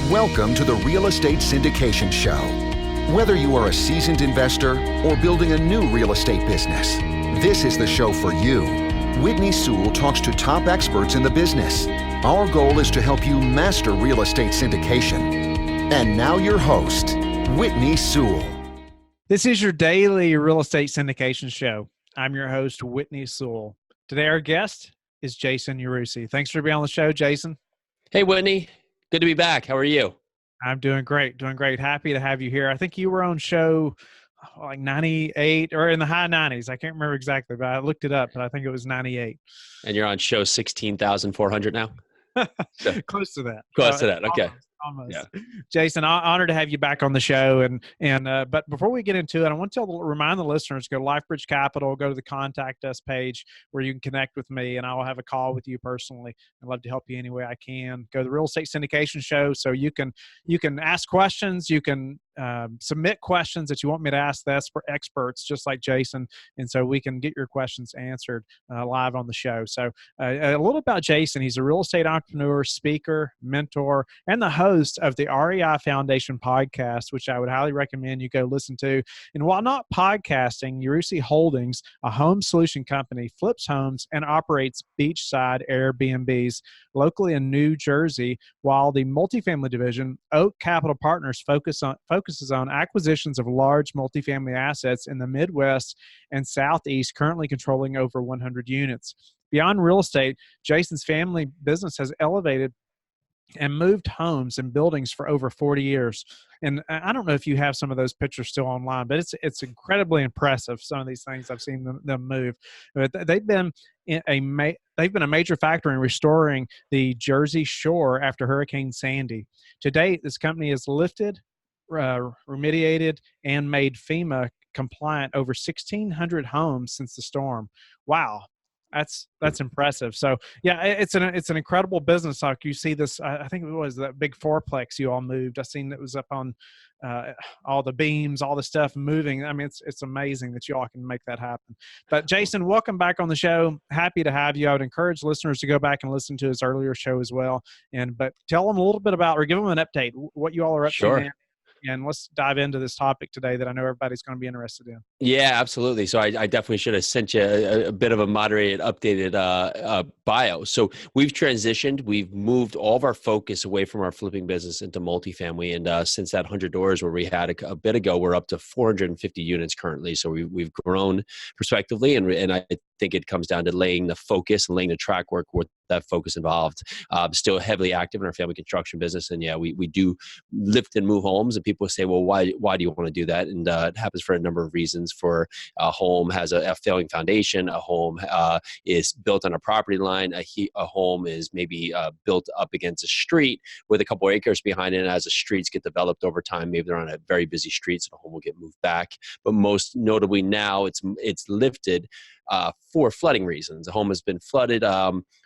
Welcome to the Real Estate Syndication Show. Whether you are a seasoned investor or building a new real estate business, this is the show for you. Whitney Sewell talks to top experts in the business. Our goal is to help you master real estate syndication. And now your host, Whitney Sewell. This is your daily real estate syndication show. I'm your host, Whitney Sewell. Today, our guest is Jason Yarusi. Thanks for being on the show, Jason. Hey, Whitney. Good to be back. How are you? I'm doing great. Happy to have you here. I think you were on show like 98 or in the high 90s. I can't remember exactly, but I looked it up, but I think it was 98. And you're on show 16,400 now? Close to that. Close to that. Okay. Almost. Yeah. Jason, honored to have you back on the show. But before we get into it, I want to remind the listeners, go to Life Bridge Capital, go to the contact us page where you can connect with me and I will have a call with you personally. I'd love to help you any way I can. Go to the Real Estate Syndication Show so you can ask questions. You can submit questions that you want me to ask the experts, just like Jason. And so we can get your questions answered live on the show. So a little about Jason. He's a real estate entrepreneur, speaker, mentor, and the host of the REI Foundation podcast, which I would highly recommend you go listen to. And while not podcasting, Yarusi Holdings, a home solution company, flips homes and operates beachside Airbnbs locally in New Jersey, while the multifamily division, Oak Capital Partners, focuses on acquisitions of large multifamily assets in the Midwest and Southeast, currently controlling over 100 units. Beyond real estate, Jason's family business has elevated and moved homes and buildings for over 40 years. And I don't know if you have some of those pictures still online, but it's incredibly impressive, some of these things I've seen them move. But they've been a major factor in restoring the Jersey Shore after Hurricane Sandy. To date, this company has lifted, remediated, and made FEMA compliant over 1,600 homes since the storm. Wow. That's impressive. So yeah, it's an incredible business. Like you see this, I think it was that big fourplex you all moved. I seen it was up on all the beams, all the stuff moving. I mean, it's amazing that you all can make that happen. But Jason, welcome back on the show. Happy to have you. I would encourage listeners to go back and listen to his earlier show as well. But tell them a little bit about, or give them an update, what you all are up to now. And let's dive into this topic today that I know everybody's going to be interested in. Yeah, absolutely. So I definitely should have sent you a bit of a moderated, updated bio. So we've transitioned. We've moved all of our focus away from our flipping business into multifamily. And since that 100 doors where we had a bit ago, we're up to 450 units currently. So we've grown prospectively. And I think it comes down to laying the focus and laying the track work with that focus involved. Still heavily active in our family construction business. And yeah, we do lift and move homes. And people say, well, why do you want to do that? And it happens for a number of reasons. For a home has a failing foundation. A home is built on a property line. A home is maybe built up against a street with a couple of acres behind it. And as the streets get developed over time, maybe they're on a very busy street, so the home will get moved back. But most notably now, it's lifted for flooding reasons. The home has been flooded,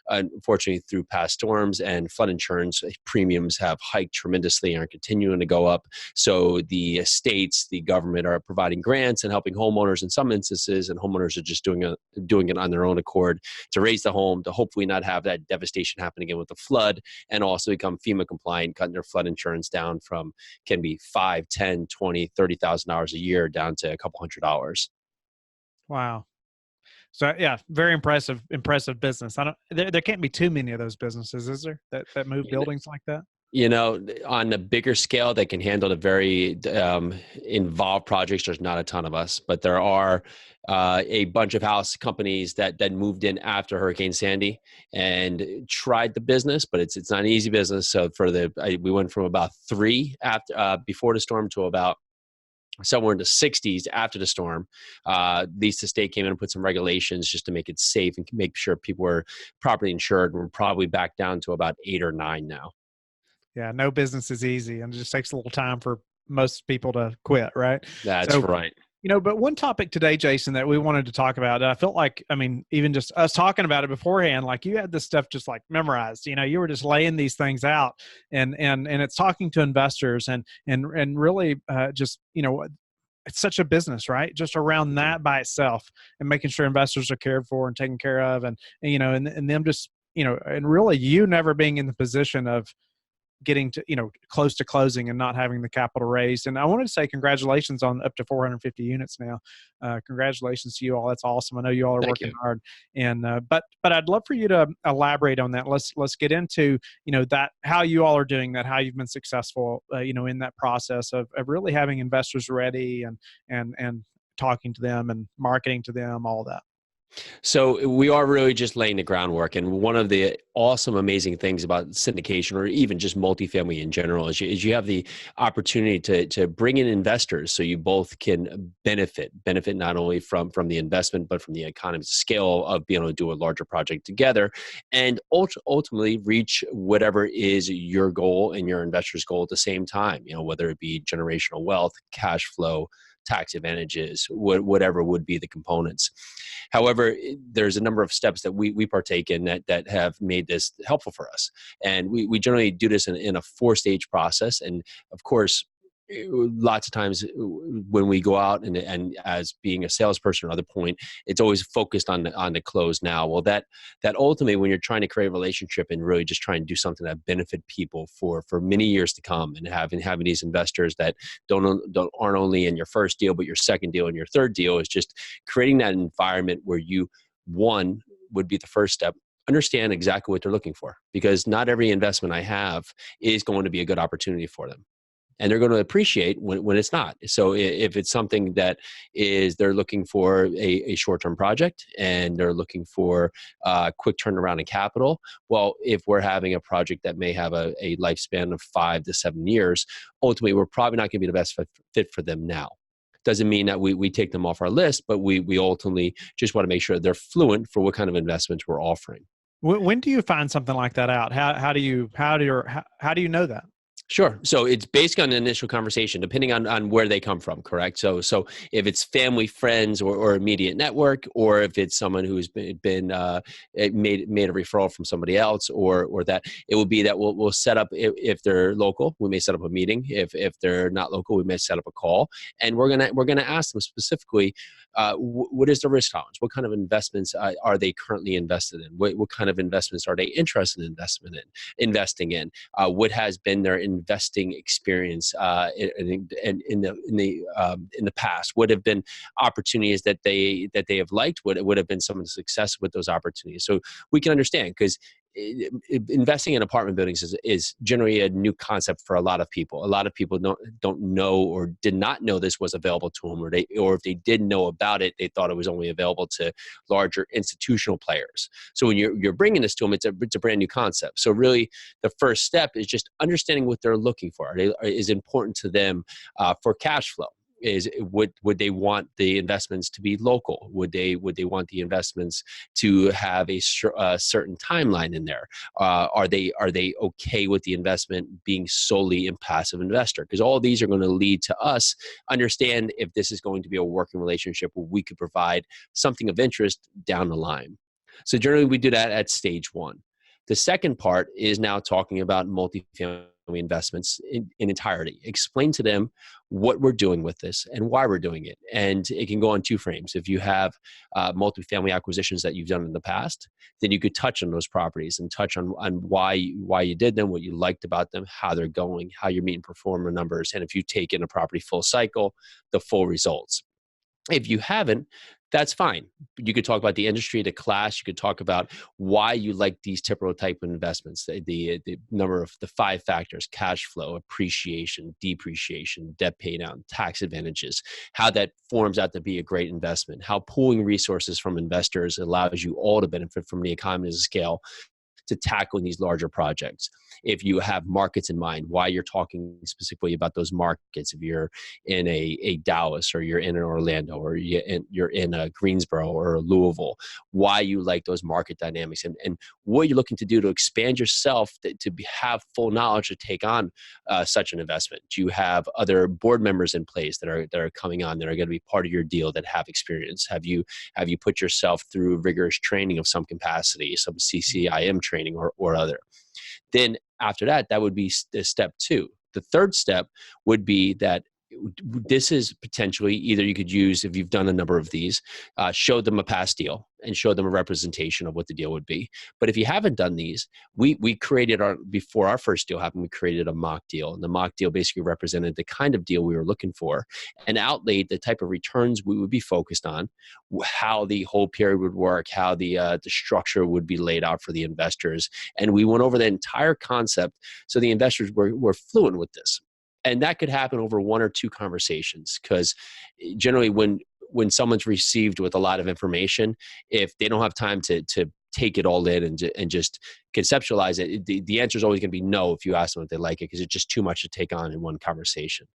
unfortunately, through past storms, and flood insurance premiums have hiked tremendously and are continuing to go up. So the states, the government are providing grants and helping homeowners in some instances, and homeowners are just doing it on their own accord to raise the home, to hopefully not have that devastation happen again with the flood, and also become FEMA compliant, cutting their flood insurance down from can be $5, $10, $20, $30,000 a year down to a couple $100. Wow. So yeah, very impressive business. There can't be too many of those businesses, is there, that move buildings like that? You know, on a bigger scale that can handle the very involved projects, there's not a ton of us, but there are a bunch of house companies that moved in after Hurricane Sandy and tried the business, but it's not an easy business. So we went from about 3 after before the storm to about somewhere in the 60s after the storm. At least the state came in and put some regulations just to make it safe and make sure people were properly insured. We're probably back down to about 8 or 9 now. Yeah, no business is easy, and it just takes a little time for most people to quit, right? That's right. But one topic today, Jason, that we wanted to talk about, I felt like, even just us talking about it beforehand, like you had this stuff just like memorized, you were just laying these things out and it's talking to investors and really just, it's such a business, right? Just around that by itself and making sure investors are cared for and taken care of and them just, and really you never being in the position of getting to, close to closing and not having the capital raised. And I wanted to say congratulations on up to 450 units now. Congratulations to you all. That's awesome. I know you all are Thank working you. hard. And but I'd love for you to elaborate on that. Let's get into that, how you all are doing that, how you've been successful in that process of really having investors ready and talking to them and marketing to them, all that. So we are really just laying the groundwork. And one of the awesome, amazing things about syndication, or even just multifamily in general, is you have the opportunity to bring in investors, so you both can benefit not only from the investment, but from the economies of scale of being able to do a larger project together, and ultimately reach whatever is your goal and your investor's goal at the same time. Whether it be generational wealth, cash flow, tax advantages, whatever would be the components. However, there's a number of steps that we partake in that have made this helpful for us. And we generally do this in a 4-stage process. And of course, lots of times when we go out and as being a salesperson or other point, it's always focused on the close now. Well, that ultimately, when you're trying to create a relationship and really just trying to do something that benefit people for many years to come, and having these investors that aren't only in your first deal, but your second deal and your third deal, is just creating that environment where one would be the first step. Understand exactly what they're looking for, because not every investment I have is going to be a good opportunity for them. And they're going to appreciate when it's not. So if it's something that they're looking for a short-term project and they're looking for a quick turnaround in capital, well, if we're having a project that may have a lifespan of 5 to 7 years, ultimately we're probably not going to be the best fit for them now. Doesn't mean that we take them off our list, but we ultimately just want to make sure they're fluent for what kind of investments we're offering. When do you find something like that out? How do you know that? Sure. So it's based on the initial conversation, depending on where they come from, correct? So if it's family, friends, or immediate network, or if it's someone who's been made a referral from somebody else, or that, it will be that we'll set up, if they're local, we may set up a meeting. If they're not local, we may set up a call, and we're gonna ask them specifically, what is the risk tolerance? What kind of investments are they currently invested in? What kind of investments are they interested in investing in? What has been their investing experience in the past? What have been opportunities that they have liked? What would have been some of the success with those opportunities? So we can understand, because investing in apartment buildings is generally a new concept for a lot of people. A lot of people don't know, or did not know this was available to them, or if they did know about it, they thought it was only available to larger institutional players. So when you're bringing this to them, it's a brand new concept. So really, the first step is just understanding what they're looking for. Is important to them for cash flow. Would they want the investments to be local? Would they want the investments to have a certain timeline in there? Are they okay with the investment being solely in passive investor? Because all of these are going to lead to us understand if this is going to be a working relationship where we could provide something of interest down the line. So generally, we do that at stage 1. The second part is now talking about multifamily investments in entirety. Explain to them what we're doing with this and why we're doing it. And it can go on 2 frames. If you have multifamily acquisitions that you've done in the past, then you could touch on those properties and touch on why you did them, what you liked about them, how they're going, how you're meeting performer numbers, and if you take in a property full cycle, the full results. If you haven't, that's fine. You could talk about the industry, the class. You could talk about why you like these typical type of investments, the number of the 5 factors: cash flow, appreciation, depreciation, debt pay down, tax advantages, how that forms out to be a great investment, how pooling resources from investors allows you all to benefit from the economies of scale to tackle these larger projects. If you have markets in mind, why you're talking specifically about those markets. If you're in a Dallas, or you're in an Orlando, or you're in a Greensboro or a Louisville, why you like those market dynamics, and what you're looking to do to expand yourself to have full knowledge to take on such an investment. Do you have other board members in place that are coming on that are going to be part of your deal that have experience? Have you put yourself through rigorous training of some capacity, some CCIM training or other? Then after that would be step 2. The third step would be that this is potentially either you could use, if you've done a number of these, show them a past deal and show them a representation of what the deal would be. But if you haven't done these, we created before our first deal happened, we created a mock deal. And the mock deal basically represented the kind of deal we were looking for and outlaid the type of returns we would be focused on, how the whole period would work, how the structure would be laid out for the investors. And we went over the entire concept so the investors were fluent with this. And that could happen over one or two conversations, because generally when someone's received with a lot of information, if they don't have time to take it all in and just conceptualize it, the answer is always going to be no if you ask them if they like it, because it's just too much to take on in one conversation.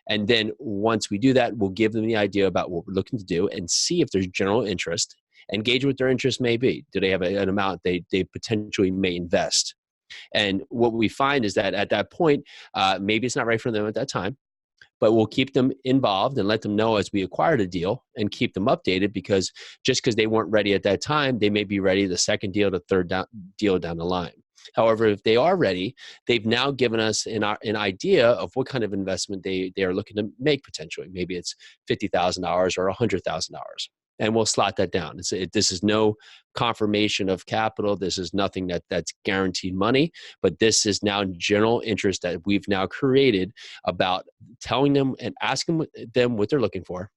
And then once we do that, we'll give them the idea about what we're looking to do and see if there's general interest, and gauge what their interest may be. Do they have an amount they potentially may invest? And what we find is that at that point, maybe it's not right for them at that time, but we'll keep them involved and let them know as we acquire the deal and keep them updated, because just because they weren't ready at that time, they may be ready the second deal, the third deal down the line. However, if they are ready, they've now given us an idea of what kind of investment they are looking to make potentially. Maybe it's $50,000 or $100,000. And we'll slot that down. This is no confirmation of capital. This is nothing that's guaranteed money, but this is now general interest that we've now created about telling them and asking them what they're looking for,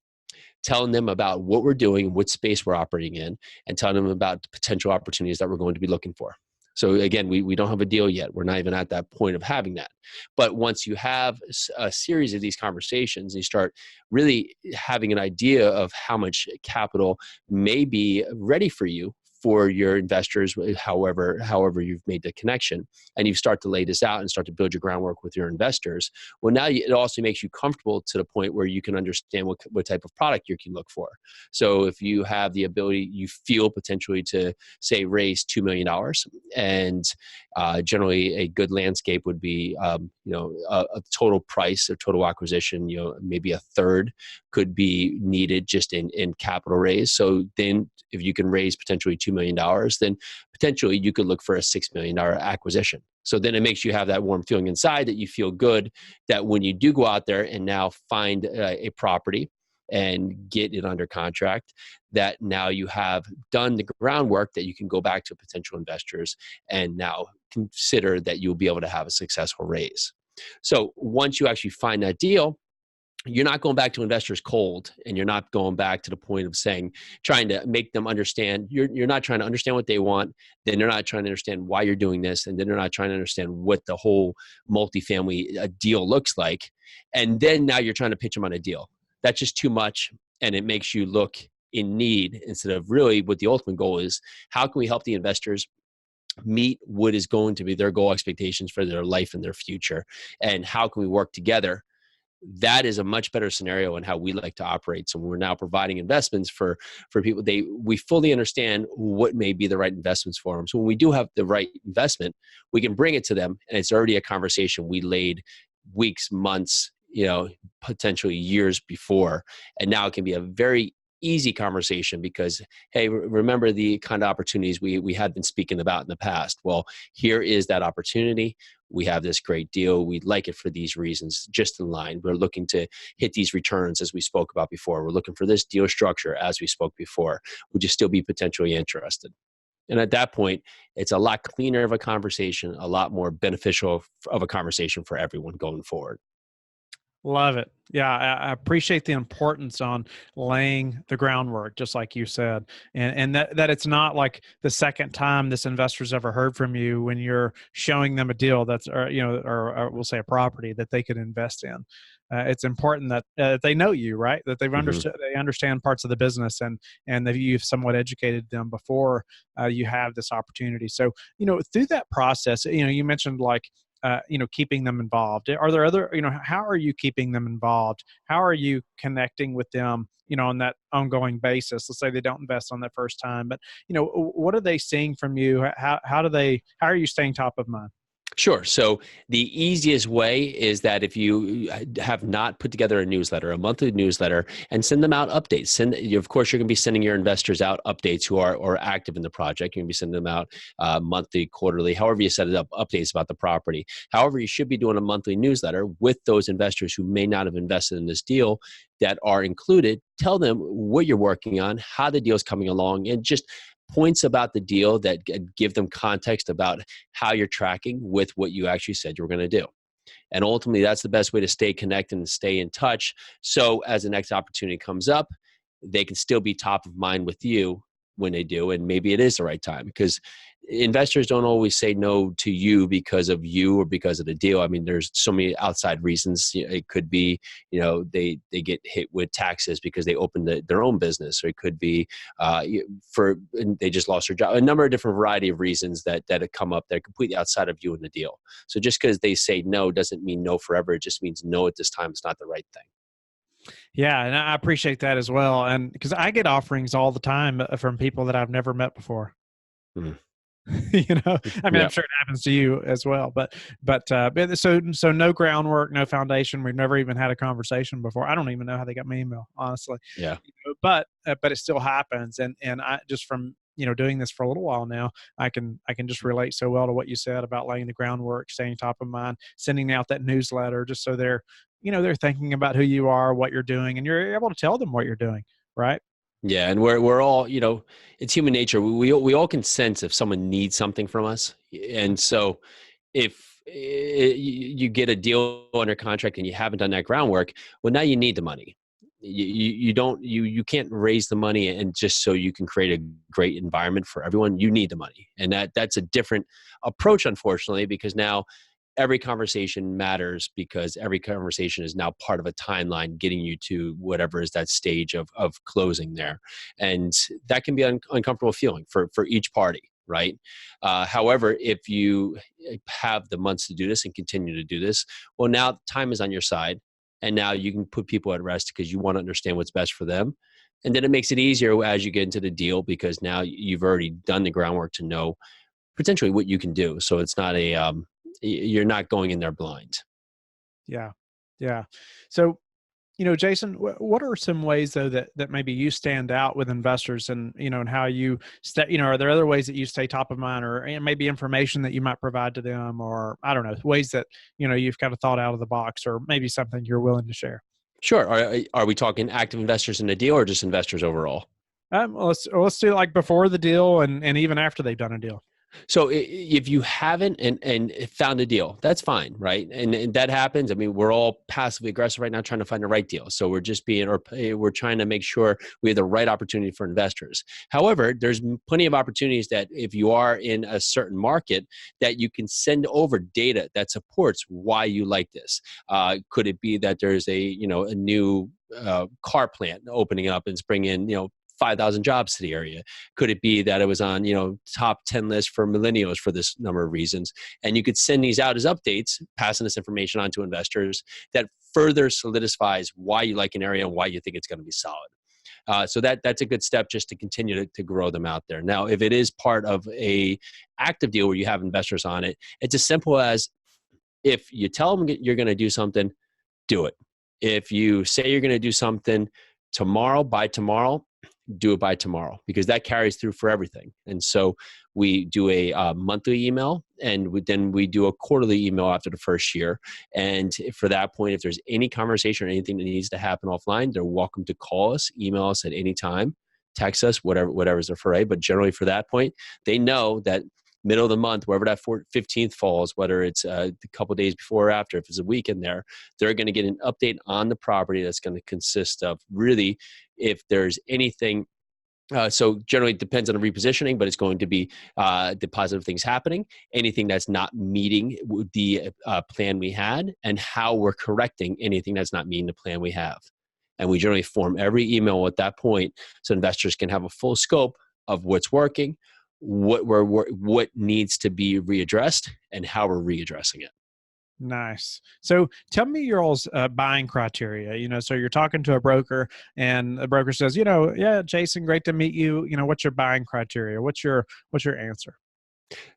telling them about what we're doing, what space we're operating in, and telling them about the potential opportunities that we're going to be looking for. So again, we don't have a deal yet. We're not even at that point of having that. But once you have a series of these conversations, and you start really having an idea of how much capital may be ready for you, for your investors, however you've made the connection, and you start to lay this out and start to build your groundwork with your investors, well, now it also makes you comfortable to the point where you can understand what type of product you can look for. So if you have the ability, you feel potentially to, say, raise $2 million, and generally a good landscape would be, a total price or total acquisition, maybe a third could be needed just in capital raise. So then if you can raise potentially $2 million, then potentially you could look for a $6 million acquisition. So then it makes you have that warm feeling inside that you feel good that when you do go out there and now find a property and get it under contract, that now you have done the groundwork that you can go back to potential investors and now consider that you'll be able to have a successful raise. So once you actually find that deal, you're not going back to investors cold, and you're not going back to the point of trying to make them understand. You're not trying to understand what they want. Then they're not trying to understand why you're doing this. And then they're not trying to understand what the whole multifamily deal looks like. And then now you're trying to pitch them on a deal. That's just too much. And it makes you look in need instead of really what the ultimate goal is. How can we help the investors meet what is going to be their goal expectations for their life and their future? And how can we work together? That is a much better scenario in how we like to operate. So we're now providing investments for people. We fully understand what may be the right investments for them. So when we do have the right investment, we can bring it to them, and it's already a conversation we laid weeks, months, potentially years before. And now it can be a very easy conversation because, hey, remember the kind of opportunities we had been speaking about in the past? Well, here is that opportunity. We have this great deal. We'd like it for these reasons, just in line. We're looking to hit these returns as we spoke about before. We're looking for this deal structure as we spoke before. Would you still be potentially interested? And at that point, it's a lot cleaner of a conversation, a lot more beneficial of a conversation for everyone going forward. Love it. Yeah, I appreciate the importance on laying the groundwork, just like you said, and that it's not like the second time this investor's ever heard from you when you're showing them a deal that's, or we'll say a property that they could invest in. It's important that they know you, right? That they've understood, they understand parts of the business, and that you've somewhat educated them before you have this opportunity. So, through that process, you mentioned keeping them involved. Are there other, how are you keeping them involved? How are you connecting with them, on that ongoing basis? Let's say they don't invest on that first time, but, what are they seeing from you? How are you staying top of mind? Sure. So the easiest way is that if you have not put together a newsletter, a monthly newsletter, and send them out updates. Of course, you're going to be sending your investors out updates who are active in the project. You're going to be sending them out monthly, quarterly, however you set it up, updates about the property. However, you should be doing a monthly newsletter with those investors who may not have invested in this deal that are included. Tell them what you're working on, how the deal's coming along, and just points about the deal that give them context about how you're tracking with what you actually said you were going to do. And ultimately, that's the best way to stay connected and stay in touch. So as the next opportunity comes up, they can still be top of mind with you when they do. And maybe it is the right time, because investors don't always say no to you because of you or because of the deal. I mean, there's so many outside reasons. It could be, they get hit with taxes because they opened their own business, or it could be they just lost their job. A number of different variety of reasons that have come up that are completely outside of you and the deal. So just because they say no doesn't mean no forever. It just means no at this time is not the right thing. Yeah, and I appreciate that as well. And because I get offerings all the time from people that I've never met before. Mm. I mean, I'm sure it happens to you as well, but so no groundwork, no foundation. We've never even had a conversation before. I don't even know how they got my email, honestly. Yeah. But it still happens. And I just from, doing this for a little while now, I can just relate so well to what you said about laying the groundwork, staying top of mind, sending out that newsletter, just so they're thinking about who you are, what you're doing, and you're able to tell them what you're doing. Right. Yeah, and we're all, it's human nature. We all can sense if someone needs something from us. And so if you get a deal under contract and you haven't done that groundwork, well, now you need the money. You can't raise the money and just so you can create a great environment for everyone. You need the money. And that's a different approach, unfortunately, because now every conversation matters, because every conversation is now part of a timeline getting you to whatever is that stage of closing there. And that can be an uncomfortable feeling for each party, right? However, if you have the months to do this and continue to do this, well, now time is on your side. And now you can put people at rest because you want to understand what's best for them. And then it makes it easier as you get into the deal, because now you've already done the groundwork to know potentially what you can do. So it's not you're not going in there blind. Yeah. Yeah. So, Jason, what are some ways though that maybe you stand out with investors, and, and how you stay, are there other ways that you stay top of mind, or maybe information that you might provide to them, or I don't know, ways that, you've kind of thought out of the box, or maybe something you're willing to share? Sure. Are we talking active investors in the deal, or just investors overall? Let's do like before the deal and even after they've done a deal. So if you haven't and found a deal, that's fine, right? And that happens. I mean, we're all passively aggressive right now trying to find the right deal. So we're trying to make sure we have the right opportunity for investors. However, there's plenty of opportunities that if you are in a certain market, that you can send over data that supports why you like this. Could it be that there's a new car plant opening up and it's bringing in, 5,000 jobs to the area? Could it be that it was on, top 10 list for millennials for this number of reasons? And you could send these out as updates, passing this information on to investors that further solidifies why you like an area and why you think it's going to be solid. So that's a good step just to continue to grow them out there. Now, if it is part of a active deal where you have investors on it, it's as simple as, if you tell them you're going to do something, do it. If you say you're going to do something by tomorrow, do it by tomorrow, because that carries through for everything. And so we do a monthly email, and then we do a quarterly email after the first year. And for that point, if there's any conversation or anything that needs to happen offline, they're welcome to call us, email us at any time, text us, whatever's their foray. But generally for that point, they know that middle of the month, wherever that 15th falls, whether it's a couple of days before or after, if it's a weekend there, they're going to get an update on the property that's going to consist of really, if there's anything. So generally it depends on the repositioning, but it's going to be the positive things happening, anything that's not meeting the plan we had, and how we're correcting anything that's not meeting the plan we have. And we generally form every email at that point so investors can have a full scope of what's working, what needs to be readdressed, and how we're readdressing it. Nice. So tell me your all's buying criteria. So you're talking to a broker, and the broker says, yeah, Jason, great to meet you. What's your buying criteria? What's your answer?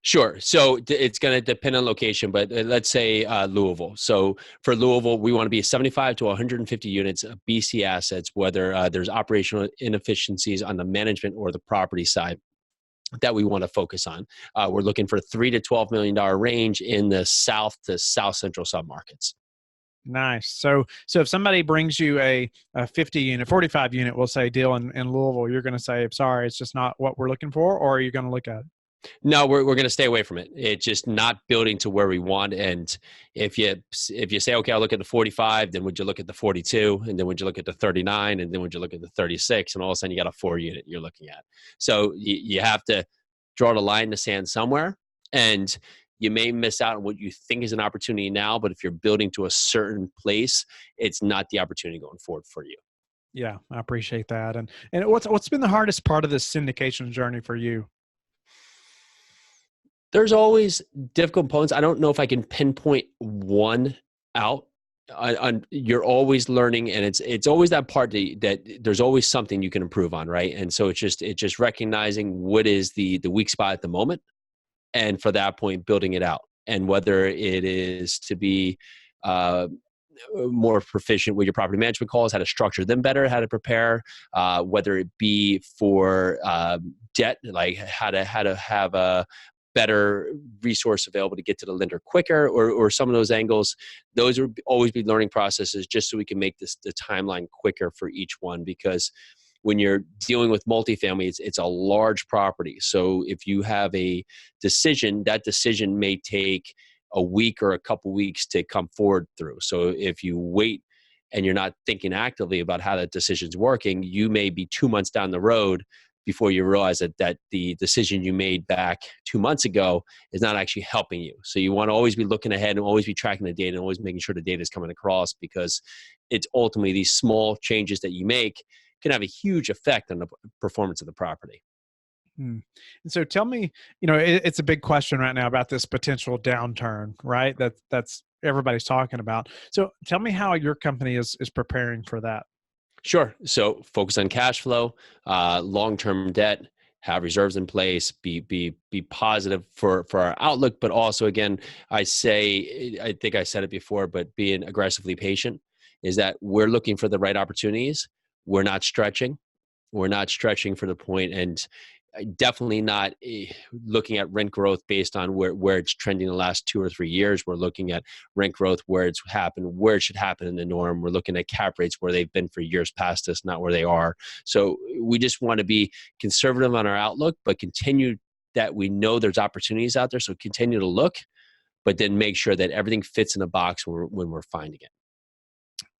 Sure. So it's going to depend on location, but let's say Louisville. So for Louisville, we want to be 75 to 150 units of BC assets, whether there's operational inefficiencies on the management or the property side that we want to focus on. We're looking for $3 to $12 million range in the south to south central submarkets. Nice. So if somebody brings you a 50 unit, 45 unit, we'll say deal in Louisville, you're going to say, sorry, it's just not what we're looking for, or are you going to look at it? No, we're going to stay away from it. It's just not building to where we want. And if you say, okay, I'll look at the 45, then would you look at the 42, and then would you look at the 39, and then would you look at the 36, and all of a sudden you got a 4 unit you're looking at. So you have to draw the line in the sand somewhere, and you may miss out on what you think is an opportunity now. But if you're building to a certain place, it's not the opportunity going forward for you. Yeah, I appreciate that. And what's been the hardest part of this syndication journey for you? There's always difficult components. I don't know if I can pinpoint one out. You're always learning, and it's always that part that there's always something you can improve on, right? And so it's just recognizing what is the weak spot at the moment, and for that point, building it out. And whether it is to be more proficient with your property management calls, how to structure them better, how to prepare, whether it be for debt, like how to have a better resource available to get to the lender quicker, or some of those angles. Those would always be learning processes, just so we can make the timeline quicker for each one. Because when you're dealing with multifamily, it's a large property. So if you have a decision, that decision may take a week or a couple weeks to come forward through. So if you wait and you're not thinking actively about how that decision's working, you may be 2 months down the road before you realize that the decision you made back 2 months ago is not actually helping you. So you want to always be looking ahead and always be tracking the data and always making sure the data is coming across, because it's ultimately these small changes that you make can have a huge effect on the performance of the property. And so tell me, it's a big question right now about this potential downturn, right? That's everybody's talking about. So tell me how your company is preparing for that. Sure. So focus on cash flow, long-term debt, have reserves in place, be positive for our outlook, but also, again, I think I said it before, but being aggressively patient is that we're looking for the right opportunities. We're not stretching. We're not stretching for the point, and definitely not looking at rent growth based on where it's trending the last 2 or 3 years. We're looking at rent growth where it's happened, where it should happen in the norm. We're looking at cap rates where they've been for years past us, not where they are. So we just want to be conservative on our outlook, but continue that we know there's opportunities out there. So continue to look, but then make sure that everything fits in a box when we're finding it.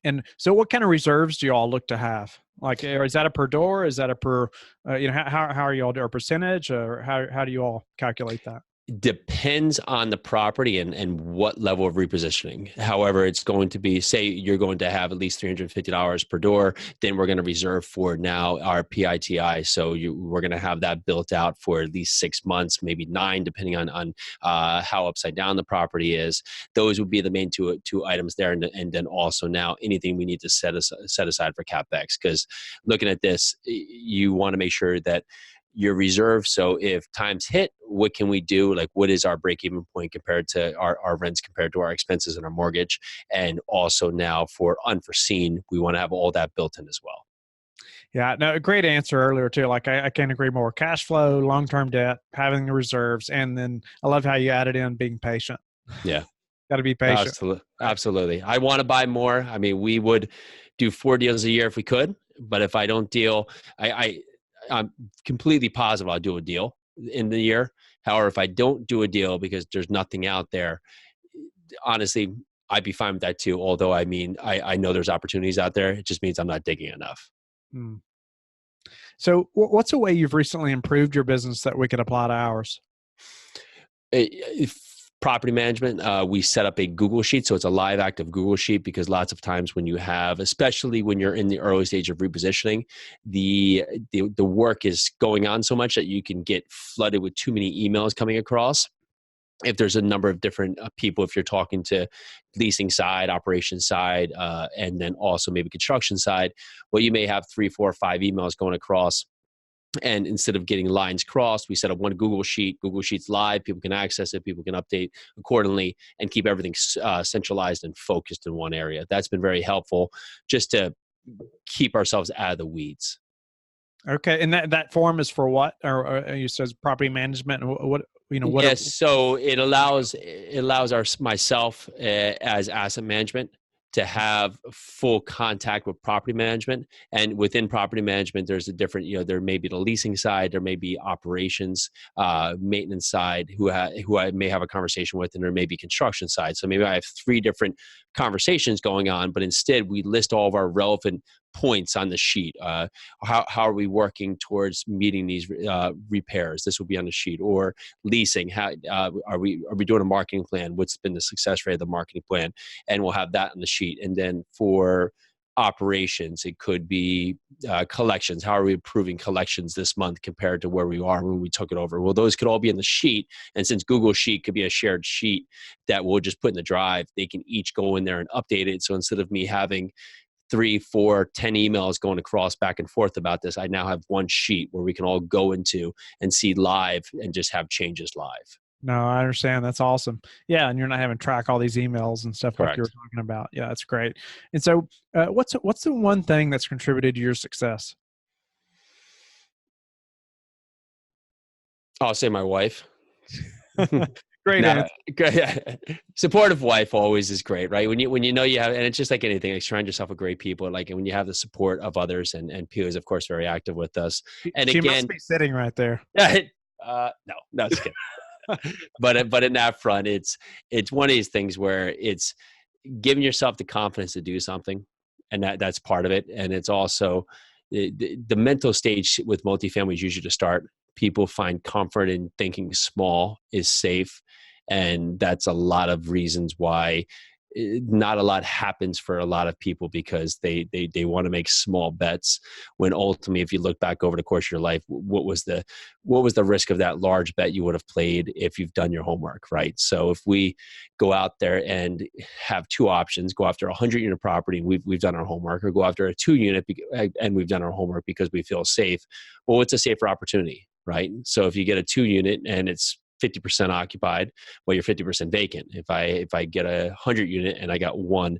And so what kind of reserves do you all look to have? Like, is that a per door? Is that a per, how are you all doing a percentage, or how do you all calculate that? Depends on the property and what level of repositioning. However, it's going to be, say you're going to have at least $350 per door, then we're going to reserve for now our PITI. So we're going to have that built out for at least 6 months, maybe 9, depending on how upside down the property is. Those would be the main two items there. And then also now anything we need to set aside for CapEx, because looking at this, you want to make sure that your reserve. So if times hit, what can we do? Like, what is our break-even point compared to our rents, compared to our expenses and our mortgage? And also now for unforeseen, we want to have all that built in as well. Yeah, no, a great answer earlier too. Like, I can't agree more. Cash flow, long-term debt, having the reserves, and then I love how you added in being patient. Yeah. Got to be patient. Absolutely. I want to buy more. I mean, we would do 4 deals a year if we could, but if I don't deal, I'm completely positive I'll do a deal in the year. However, if I don't do a deal because there's nothing out there, honestly, I'd be fine with that too. Although, I mean, I know there's opportunities out there. It just means I'm not digging enough. So what's a way you've recently improved your business that we could apply to ours? Property management, we set up a Google Sheet. So it's a live active Google Sheet, because lots of times when you have, especially when you're in the early stage of repositioning, the work is going on so much that you can get flooded with too many emails coming across. If there's a number of different people, if you're talking to leasing side, operations side, and then also maybe construction side, well, you may have 3, 4, 5 emails going across. And instead of getting lines crossed, we set up one Google Sheet. Google Sheet's live. People can access it. People can update accordingly and keep everything centralized and focused in one area. That's been very helpful just to keep ourselves out of the weeds. Okay. And that form is for what? Or you says property management? What, what? Yes. So it allows myself as asset management to have full contact with property management. And within property management, there's a different, there may be the leasing side, there may be operations, maintenance side, who I may have a conversation with, and there may be construction side. So maybe I have 3 different conversations going on, but instead we list all of our relevant points on the sheet. How are we working towards meeting these repairs? This will be on the sheet. Or leasing. How are we doing a marketing plan? What's been the success rate of the marketing plan? And we'll have that on the sheet. And then for operations, it could be collections. How are we improving collections this month compared to where we are when we took it over? Well, those could all be in the sheet. And since Google Sheet could be a shared sheet that we'll just put in the drive, they can each go in there and update it. So instead of me having 3, 4, 10 emails going across back and forth about this, I now have one sheet where we can all go into and see live and just have changes live. No, I understand. That's awesome. Yeah. And you're not having to track all these emails and stuff Correct. like you were talking about. Yeah, that's great. And so what's the one thing that's contributed to your success? I'll say my wife. Great answer. Supportive wife always is great, right? When you know you have, and it's just like anything, like surround yourself with great people, like, and when you have the support of others, and Pio is of course very active with us. And she again, must be sitting right there. no, just kidding. but in that front, it's one of these things where it's giving yourself the confidence to do something, and that's part of it. And it's also the mental stage with multifamily is usually to start. People find comfort in thinking small is safe. And that's a lot of reasons why not a lot happens for a lot of people, because they want to make small bets, when ultimately, if you look back over the course of your life, what was the risk of that large bet you would have played if you've done your homework, right? So if we go out there and have 2 options, go after a 100-unit property, we've done our homework, or go after a 2-unit and we've done our homework because we feel safe. Well, it's a safer opportunity, right? So if you get a 2-unit and it's 50% occupied, well, you're 50% vacant. If I get a 100-unit and I got one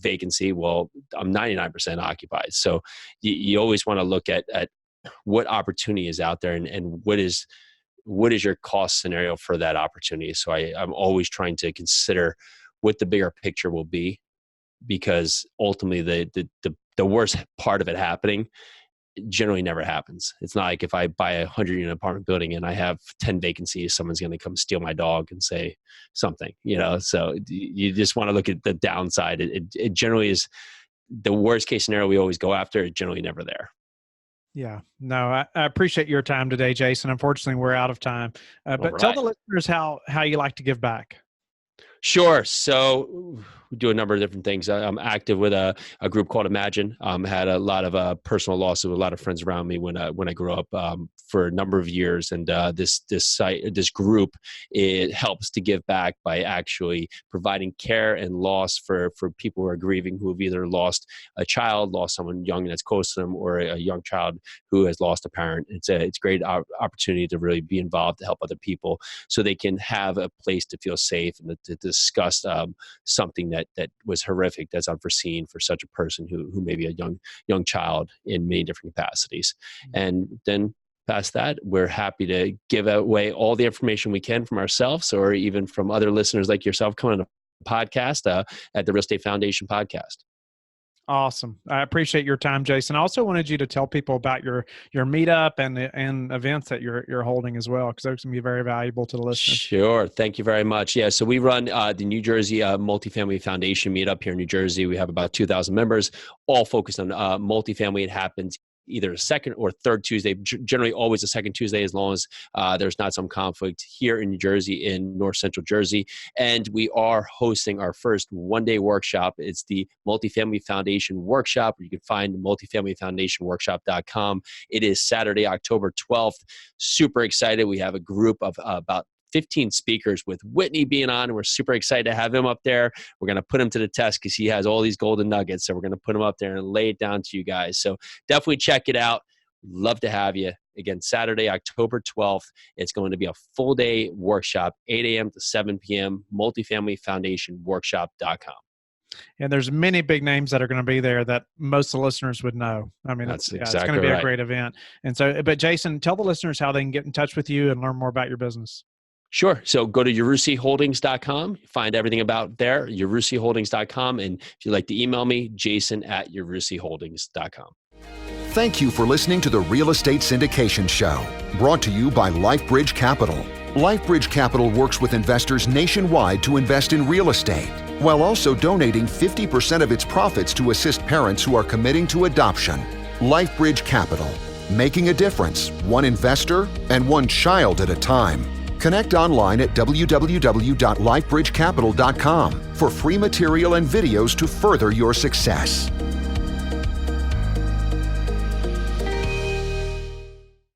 vacancy, well, I'm 99% occupied. So you always want to look at what opportunity is out there, and what is your cost scenario for that opportunity. So I'm always trying to consider what the bigger picture will be, because ultimately the worst part of it happening generally never happens. It's not like if I buy a 100-unit apartment building and I have 10 vacancies, someone's going to come steal my dog and say something, so you just want to look at the downside. It generally is the worst case scenario we always go after. It's generally never there. Yeah, no, I appreciate your time today, Jason. Unfortunately, we're out of time, but tell the listeners how you like to give back. Sure. So we do a number of different things. I'm active with a group called Imagine. Had a lot of personal losses with a lot of friends around me when I grew up for a number of years. And this group, it helps to give back by actually providing care and loss for people who are grieving, who have either lost a child, lost someone young that's close to them, or a young child who has lost a parent. It's a great opportunity to really be involved, to help other people so they can have a place to feel safe and to discuss something that was horrific, that's unforeseen for such a person who may be a young child in many different capacities. Mm-hmm. And then past that, we're happy to give away all the information we can from ourselves, or even from other listeners like yourself coming on a podcast at the Real Estate Foundation podcast. Awesome. I appreciate your time, Jason. I also wanted you to tell people about your meetup and events that you're holding as well, because those can be very valuable to the listeners. Sure. Thank you very much. Yeah. So we run the New Jersey Multifamily Foundation meetup here in New Jersey. We have about 2,000 members, all focused on multifamily. It happens either a second or third Tuesday, generally always a second Tuesday, as long as there's not some conflict here in New Jersey, in North Central Jersey. And we are hosting our first one-day workshop. It's the Multifamily Foundation Workshop. You can find multifamilyfoundationworkshop.com. It is Saturday, October 12th. Super excited. We have a group of about 15 speakers, with Whitney being on, and we're super excited to have him up there. We're going to put him to the test because he has all these golden nuggets. So we're going to put him up there and lay it down to you guys. So definitely check it out. Love to have you. Again, Saturday, October 12th. It's going to be a full day workshop, 8 a.m. to 7 p.m., multifamilyfoundationworkshop.com. And there's many big names that are going to be there that most of the listeners would know. I mean, That's it's exactly going to be right. a great event. And so, but Jason, tell the listeners how they can get in touch with you and learn more about your business. Sure. So go to yarusiholdings.com, find everything about there, yarusiholdings.com. And if you'd like to email me, jason@yarusiholdings.com. Thank you for listening to the Real Estate Syndication Show, brought to you by Life Bridge Capital. Life Bridge Capital works with investors nationwide to invest in real estate, while also donating 50% of its profits to assist parents who are committing to adoption. Life Bridge Capital, making a difference, one investor and one child at a time. Connect online at www.lifebridgecapital.com for free material and videos to further your success.